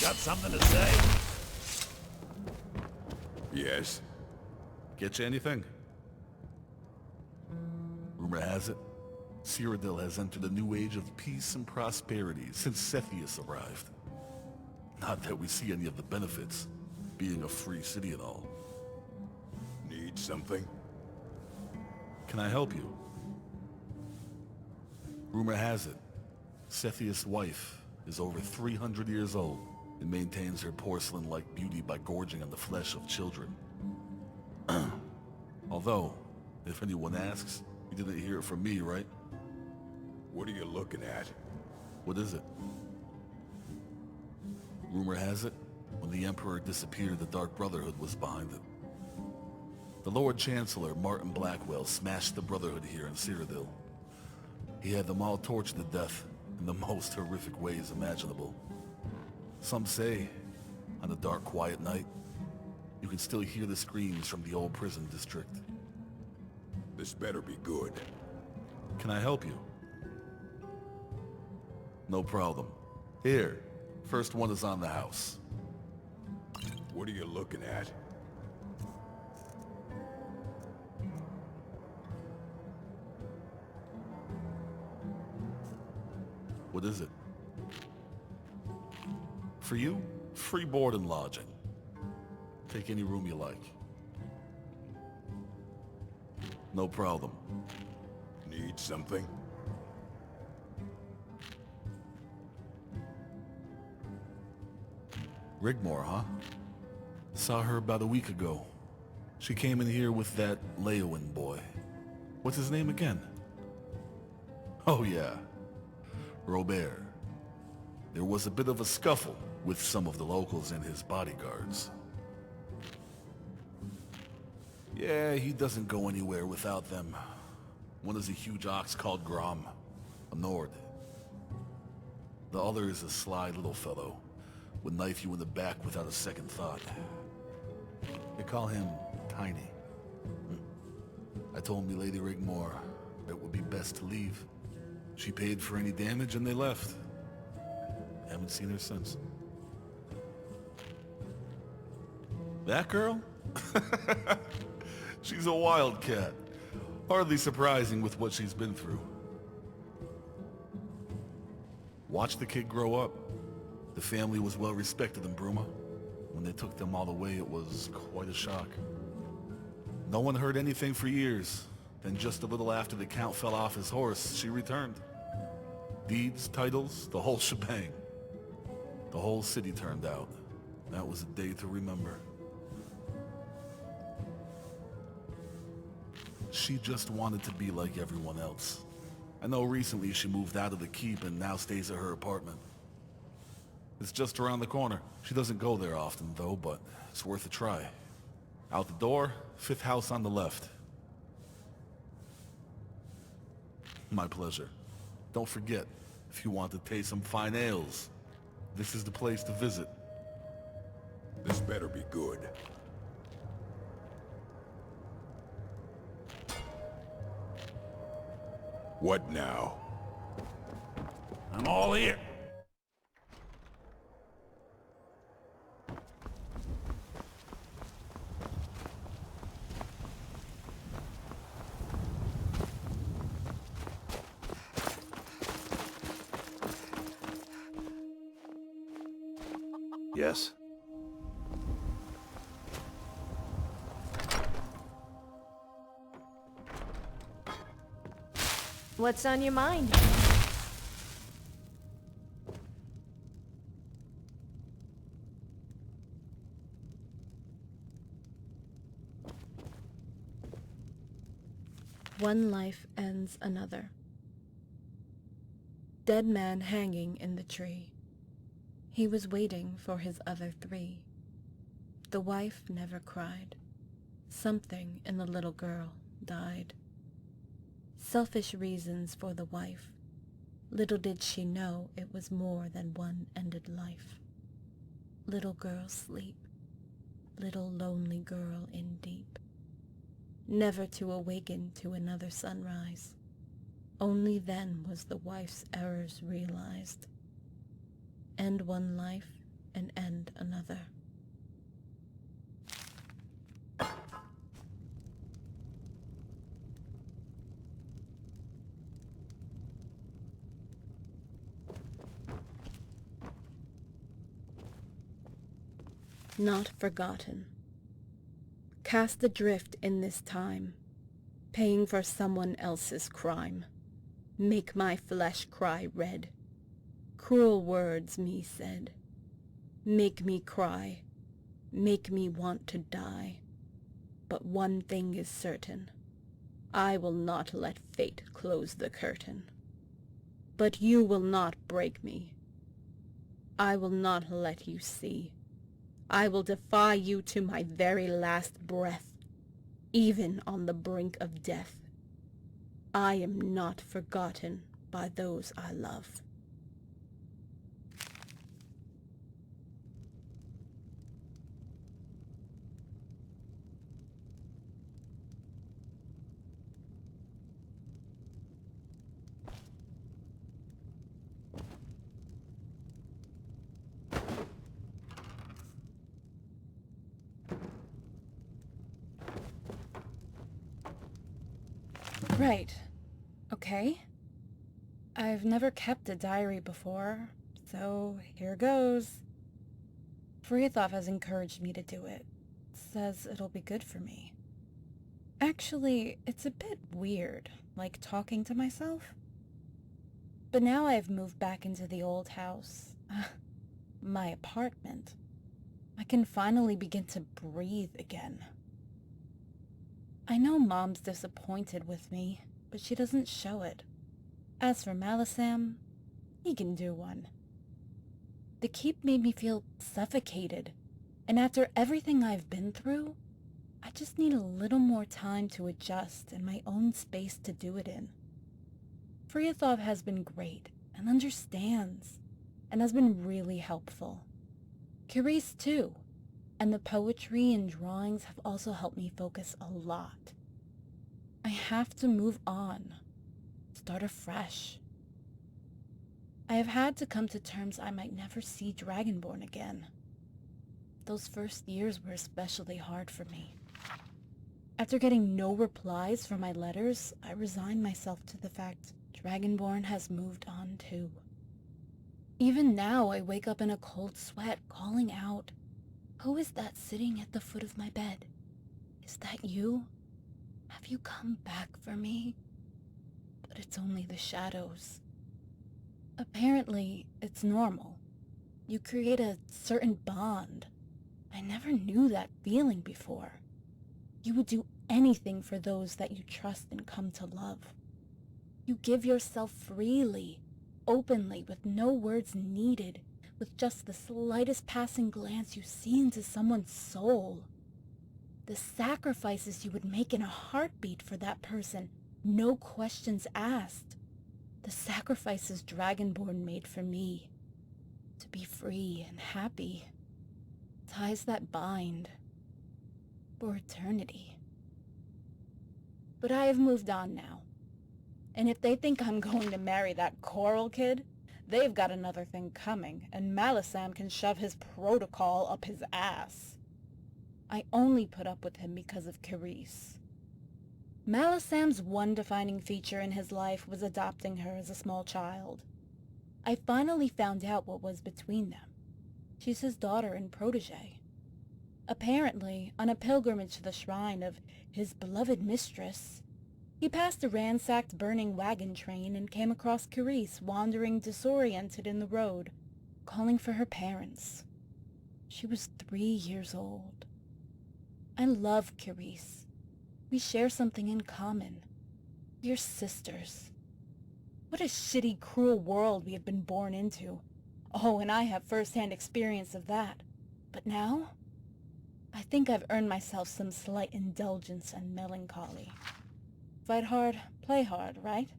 Got something to say? Yes. Get you anything? Rumor has it, Cyrodiil has entered a new age of peace and prosperity since Cepheus arrived. Not that we see any of the benefits, being a free city and all. Need something? Can I help you? Rumor has it, Cepheus' wife is over 300 years old and maintains her porcelain-like beauty by gorging on the flesh of children. Although, if anyone asks, you didn't hear it from me, right? What are you looking at? What is it? Rumor has it, when the Emperor disappeared, the Dark Brotherhood was behind it. The Lord Chancellor, Martin Blackwell, smashed the Brotherhood here in Cyrodiil. He had them all tortured to death in the most horrific ways imaginable. Some say, on a dark, quiet night, you can still hear the screams from the old prison district. This better be good. Can I help you? No problem. Here, first one is on the house. What are you looking at? What is it? For you, free board and lodging. Take any room you like. No problem. Need something? Rigmor, huh? Saw her about a week ago. She came in here with that Leowin boy. What's his name again? Oh yeah, Robert. There was a bit of a scuffle with some of the locals and his bodyguards. Yeah, he doesn't go anywhere without them. One is a huge ox called Grom, a Nord. The other is a sly little fellow, would knife you in the back without a second thought. They call him Tiny. I told me Lady Rigmor it would be best to leave. She paid for any damage and they left. Haven't seen her since. That girl? She's a wildcat. Hardly surprising with what she's been through. Watch the kid grow up. The family was well respected in Bruma. When they took them all away, it was quite a shock. No one heard anything for years. Then just a little after the Count fell off his horse, she returned. Deeds, titles, the whole shebang. The whole city turned out. That was a day to remember. She just wanted to be like everyone else. I know recently she moved out of the keep and now stays at her apartment. It's just around the corner. She doesn't go there often though, but it's worth a try. Out the door, 5th house on the left. My pleasure. Don't forget, if you want to taste some fine ales, this is the place to visit. This better be good. What now? I'm all here. Yes. What's on your mind? One life ends another. Dead man hanging in the tree. He was waiting for his other 3. The wife never cried. Something in the little girl died. Selfish reasons for the wife. Little did she know it was more than one ended life. Little girl sleep. Little lonely girl in deep. Never to awaken to another sunrise. Only then was the wife's errors realized. End one life, and end another. Not forgotten. Cast adrift in this time, paying for someone else's crime. Make my flesh cry red. Cruel words me said. Make me cry. Make me want to die. But one thing is certain. I will not let fate close the curtain. But you will not break me. I will not let you see. I will defy you to my very last breath, even on the brink of death. I am not forgotten by those I love. Right. Okay. I've never kept a diary before, so here goes. Freethov has encouraged me to do it. Says it'll be good for me. Actually, it's a bit weird, like talking to myself. But now I've moved back into the old house. My apartment. I can finally begin to breathe again. I know Mom's disappointed with me, but she doesn't show it. As for Malisam, he can do one. The keep made me feel suffocated, and after everything I've been through, I just need a little more time to adjust and my own space to do it in. Freethov has been great and understands, and has been really helpful. Carice too. And the poetry and drawings have also helped me focus a lot. I have to move on, start afresh. I have had to come to terms I might never see Dragonborn again. Those first years were especially hard for me. After getting no replies from my letters, I resigned myself to the fact Dragonborn has moved on too. Even now, I wake up in a cold sweat, calling out, "Who is that sitting at the foot of my bed? Is that you? Have you come back for me?" But it's only the shadows. Apparently, it's normal. You create a certain bond. I never knew that feeling before. You would do anything for those that you trust and come to love. You give yourself freely, openly, with no words needed, with just the slightest passing glance you see into someone's soul. The sacrifices you would make in a heartbeat for that person, no questions asked. The sacrifices Dragonborn made for me. To be free and happy. Ties that bind. For eternity. But I have moved on now. And if they think I'm going to marry that Coral kid, they've got another thing coming, and Malisam can shove his protocol up his ass. I only put up with him because of Carice. Malisam's one defining feature in his life was adopting her as a small child. I finally found out what was between them. She's his daughter and protege. Apparently, on a pilgrimage to the shrine of his beloved mistress, he passed a ransacked burning wagon train and came across Carice wandering disoriented in the road, calling for her parents. She was 3 years old. I love Carice. We share something in common. We're sisters. What a shitty, cruel world we have been born into. Oh, and I have first-hand experience of that. But now, I think I've earned myself some slight indulgence and melancholy. Fight hard, play hard, right?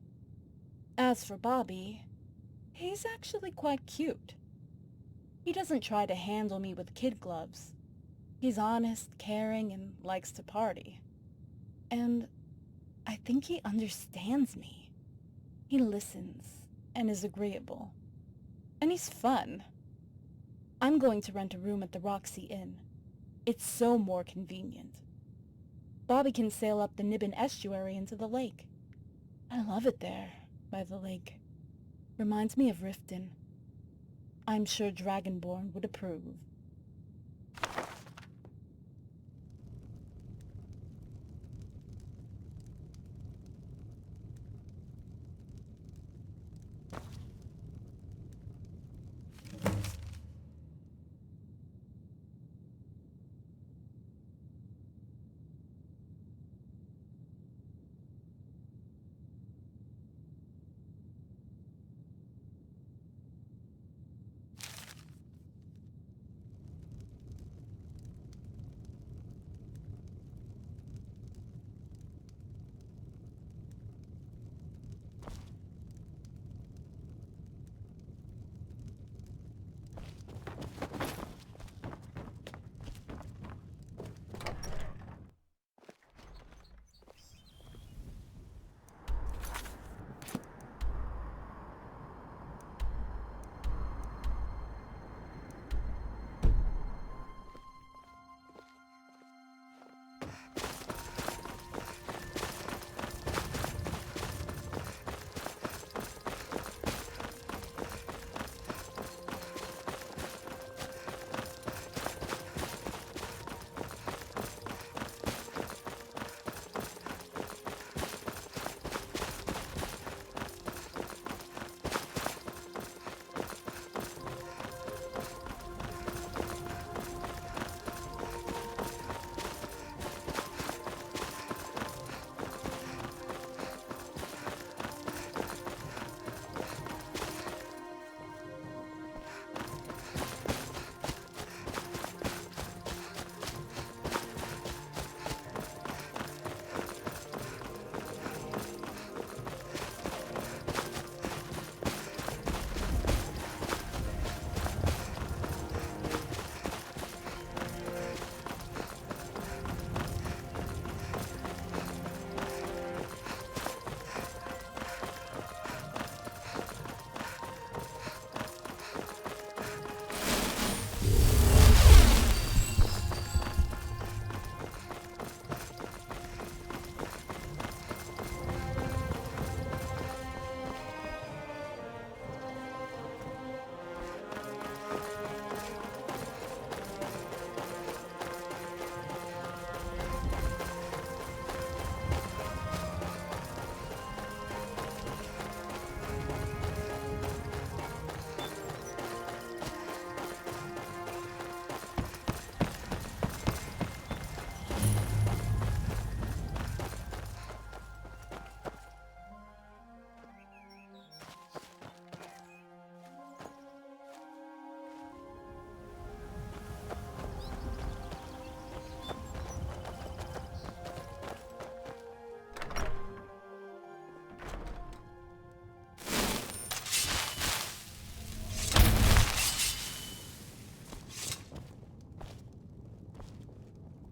As for Bobby, he's actually quite cute. He doesn't try to handle me with kid gloves. He's honest, caring, and likes to party. And I think he understands me. He listens and is agreeable. And he's fun. I'm going to rent a room at the Roxy Inn. It's so more convenient. Bobby can sail up the Nibbin estuary into the lake. I love it there, by the lake. Reminds me of Riften. I'm sure Dragonborn would approve.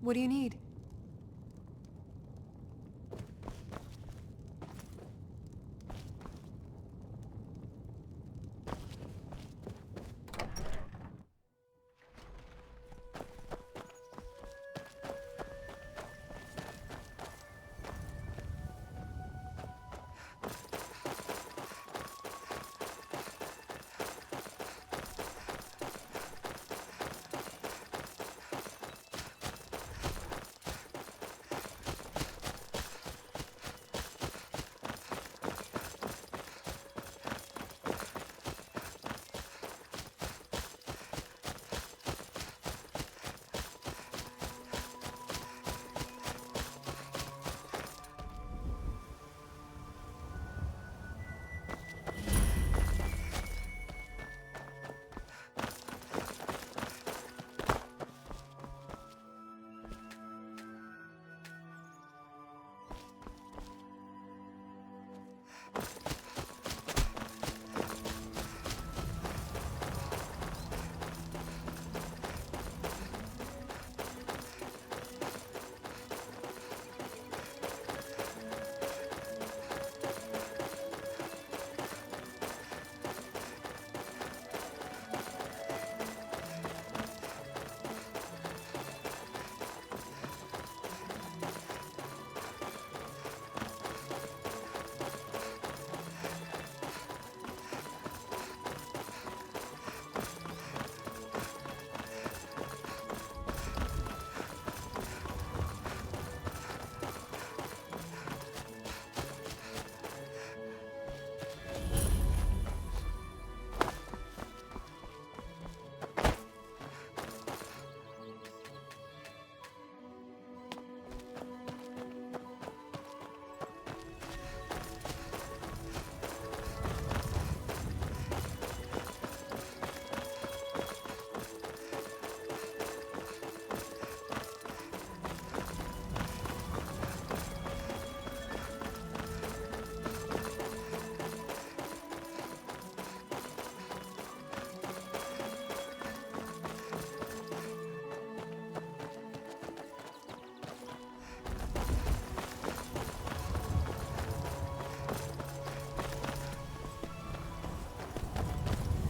What do you need?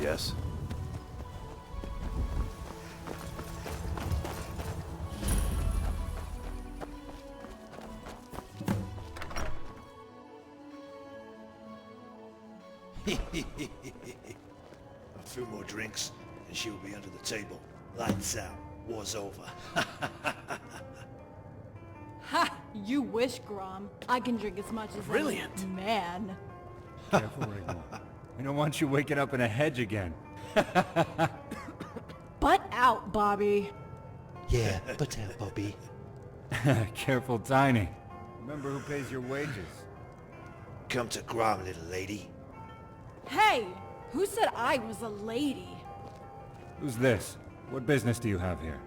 Yes. A few more drinks, and she'll be under the table. Lights out. War's over. Ha! You wish, Grom. I can drink as much as Brilliant. any man. Careful, Rigmor. I don't want you waking up in a hedge again. Butt out, Bobby. Yeah, but Bobby. Careful, Tiny. Remember who pays your wages. Come to Grom, little lady. Hey! Who said I was a lady? Who's this? What business do you have here?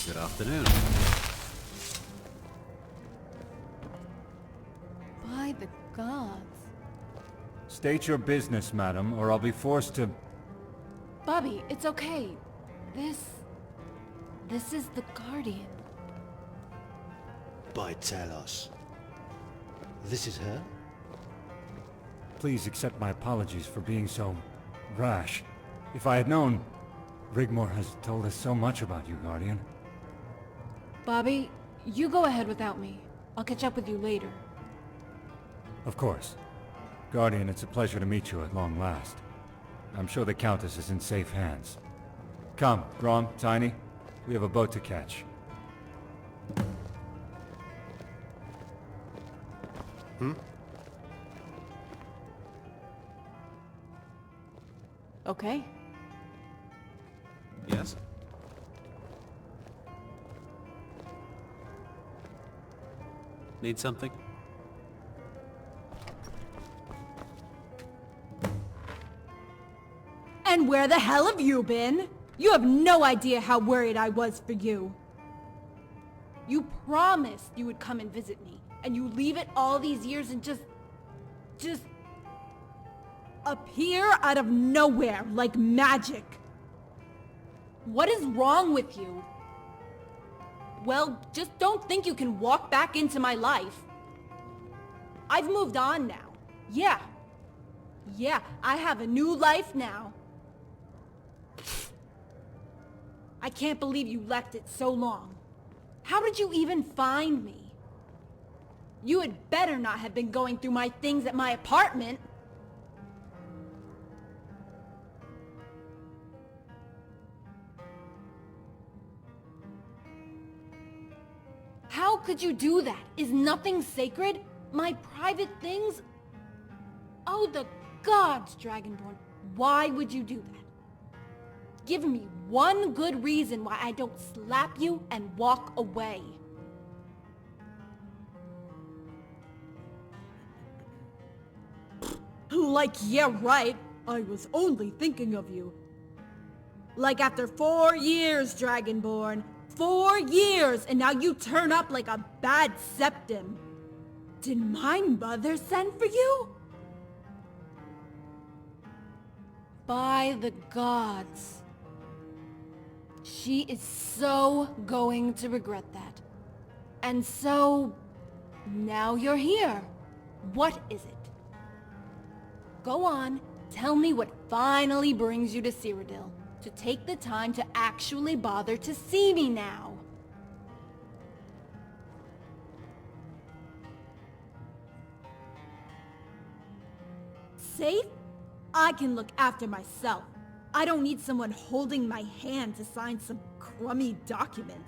Good afternoon. By the gods. State your business, madam, or I'll be forced to... Bobby, it's okay. This is the Guardian. By Talos. This is her? Please accept my apologies for being so... rash. If I had known... Rigmor has told us so much about you, Guardian. Bobby, you go ahead without me. I'll catch up with you later. Of course. Guardian, it's a pleasure to meet you at long last. I'm sure the Countess is in safe hands. Come, Grom, Tiny. We have a boat to catch. Okay. Yes. Need something? And where the hell have you been? You have no idea how worried I was for you. You promised you would come and visit me, and you leave it all these years and just appear out of nowhere like magic. What is wrong with you? Well, just don't think you can walk back into my life. I've moved on now. Yeah, I have a new life now. I can't believe you left it so long. How did you even find me? You had better not have been going through my things at my apartment. How could you do that? Is nothing sacred? My private things? Oh, the gods, Dragonborn. Why would you do that? Give me one good reason why I don't slap you and walk away. Like, yeah, right. I was only thinking of you. Like after 4 years, Dragonborn. 4 years, and now you turn up like a bad septim. Did my mother send for you? By the gods. She is so going to regret that. And so, now you're here. What is it? Go on, tell me what finally brings you to Cyrodiil. To take the time to actually bother to see me now. Safe? I can look after myself. I don't need someone holding my hand to sign some crummy document.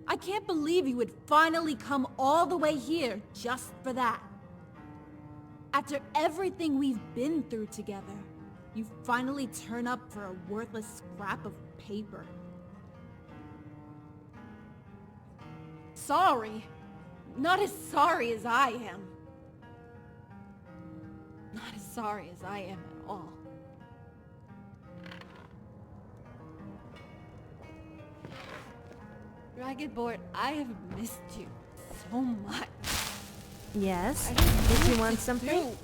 I can't believe you would finally come all the way here just for that. After everything we've been through together, you finally turn up for a worthless scrap of paper. Sorry. Not as sorry as I am. Not as sorry as I am at all. Dragonborn, I have missed you so much. Yes? I don't know Did you what want to something? do.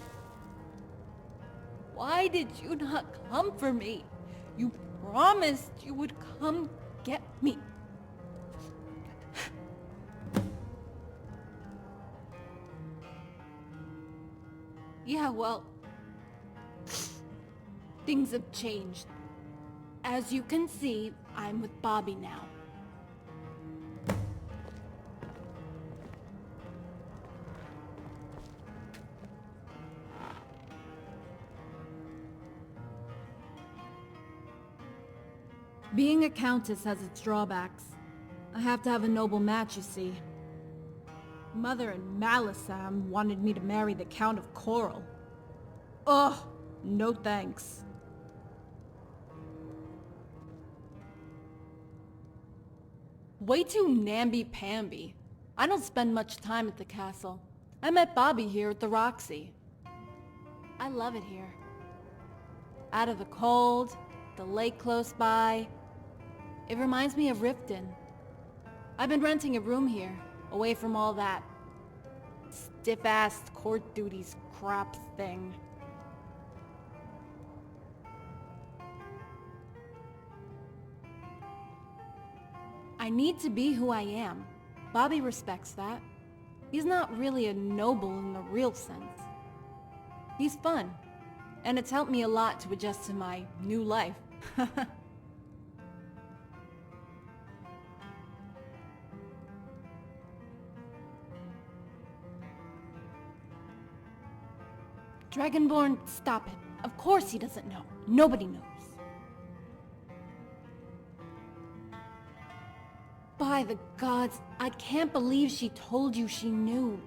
Why did you not come for me? You promised you would come get me. Yeah, well... things have changed. As you can see, I'm with Bobby now. Being a countess has its drawbacks. I have to have a noble match, you see. Mother and Malisam wanted me to marry the Count of Coral. Ugh, no thanks. Way too namby-pamby. I don't spend much time at the castle. I met Bobby here at the Roxy. I love it here. Out of the cold, the lake close by. It reminds me of Riften. I've been renting a room here, away from all that stiff-ass court duties crap thing. I need to be who I am. Bobby respects that. He's not really a noble in the real sense. He's fun, and it's helped me a lot to adjust to my new life. Dragonborn, stop it. Of course he doesn't know. Nobody knows. By the gods, I can't believe she told you she knew.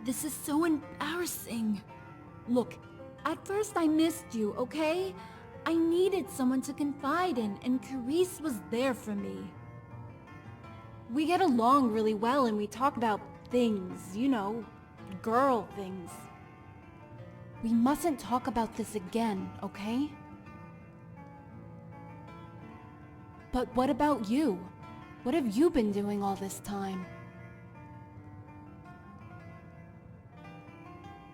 This is so embarrassing. Look, at first I missed you, okay? I needed someone to confide in, and Carice was there for me. We get along really well and we talk about things, you know, girl things. We mustn't talk about this again, okay? But what about you? What have you been doing all this time?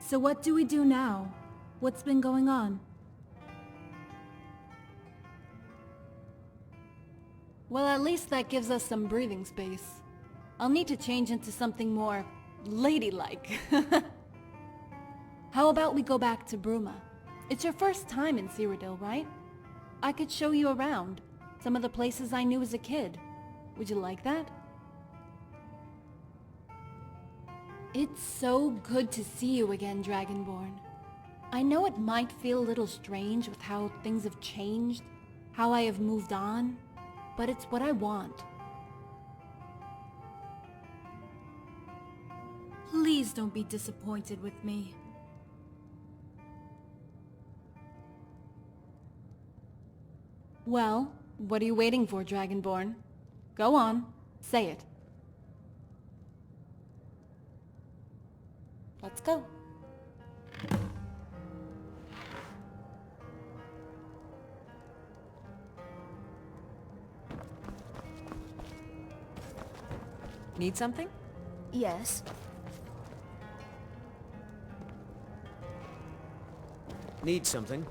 So what do we do now? What's been going on? Well, at least that gives us some breathing space. I'll need to change into something more ladylike. How about we go back to Bruma? It's your first time in Cyrodiil, right? I could show you around. Some of the places I knew as a kid. Would you like that? It's so good to see you again, Dragonborn. I know it might feel a little strange with how things have changed, how I have moved on, but it's what I want. Please don't be disappointed with me. Well, what are you waiting for, Dragonborn? Go on, say it. Let's go. Need something? Yes. Need something?